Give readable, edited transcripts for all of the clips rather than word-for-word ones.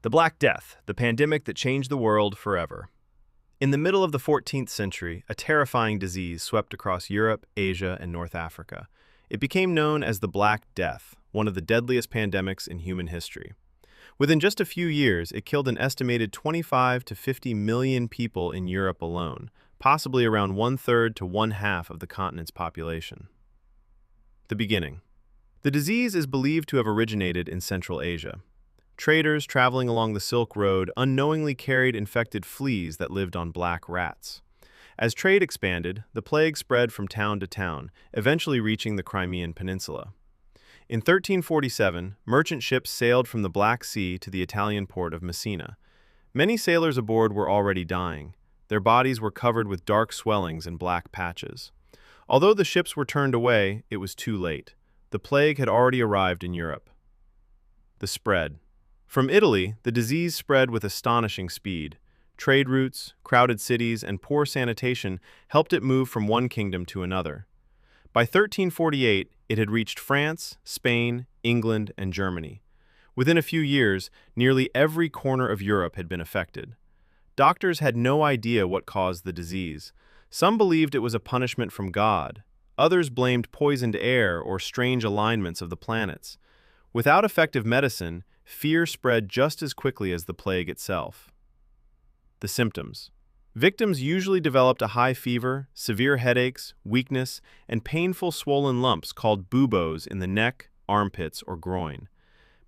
The Black Death, the pandemic that changed the world forever. In the middle of the 14th century, a terrifying disease swept across Europe, Asia, and North Africa. It became known as the Black Death, one of the deadliest pandemics in human history. Within just a few years, it killed an estimated 25 to 50 million people in Europe alone, possibly around one-third to one-half of the continent's population. The beginning. The disease is believed to have originated in Central Asia. Traders traveling along the Silk Road unknowingly carried infected fleas that lived on black rats. As trade expanded, the plague spread from town to town, eventually reaching the Crimean Peninsula. In 1347, merchant ships sailed from the Black Sea to the Italian port of Messina. Many sailors aboard were already dying. Their bodies were covered with dark swellings and black patches. Although the ships were turned away, it was too late. The plague had already arrived in Europe. The spread. From Italy, the disease spread with astonishing speed. Trade routes, crowded cities, and poor sanitation helped it move from one kingdom to another. By 1348, it had reached France, Spain, England, and Germany. Within a few years, nearly every corner of Europe had been affected. Doctors had no idea what caused the disease. Some believed it was a punishment from God. Others blamed poisoned air or strange alignments of the planets. Without effective medicine, fear spread just as quickly as the plague itself. The symptoms. Victims usually developed a high fever, severe headaches, weakness, and painful swollen lumps called buboes in the neck, armpits, or groin.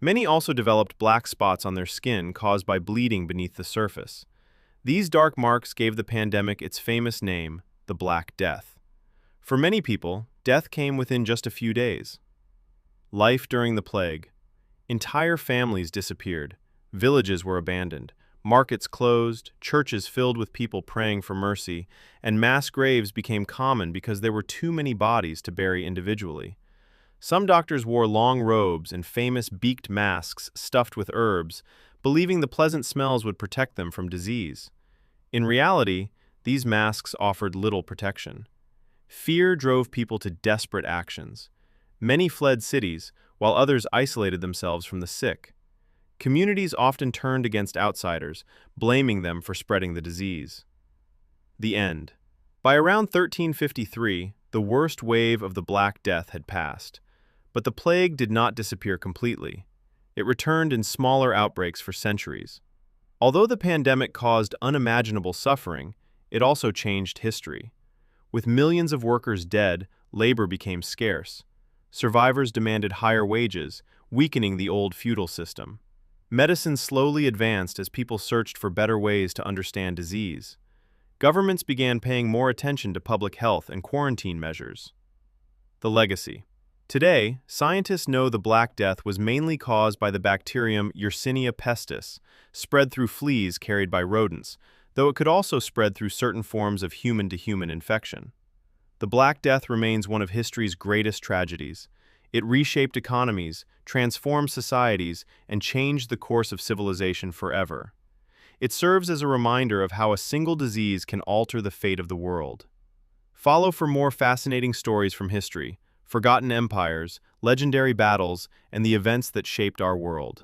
Many also developed black spots on their skin caused by bleeding beneath the surface. These dark marks gave the pandemic its famous name, the Black Death. For many people, death came within just a few days. Life during the plague. Entire families disappeared. Villages were abandoned. Markets closed, churches filled with people praying for mercy, and mass graves became common because there were too many bodies to bury individually. Some doctors wore long robes and famous beaked masks stuffed with herbs, believing the pleasant smells would protect them from disease. In reality, these masks offered little protection. Fear drove people to desperate actions. Many fled cities, while others isolated themselves from the sick. Communities often turned against outsiders, blaming them for spreading the disease. The end. By around 1353, the worst wave of the Black Death had passed. But the plague did not disappear completely. It returned in smaller outbreaks for centuries. Although the pandemic caused unimaginable suffering, it also changed history. With millions of workers dead, labor became scarce. Survivors demanded higher wages, weakening the old feudal system. Medicine slowly advanced as people searched for better ways to understand disease. Governments began paying more attention to public health and quarantine measures. The legacy. Today, scientists know the Black Death was mainly caused by the bacterium Yersinia pestis, spread through fleas carried by rodents, though it could also spread through certain forms of human-to-human infection. The Black Death remains one of history's greatest tragedies. It reshaped economies, transformed societies, and changed the course of civilization forever. It serves as a reminder of how a single disease can alter the fate of the world. Follow for more fascinating stories from history, forgotten empires, legendary battles, and the events that shaped our world.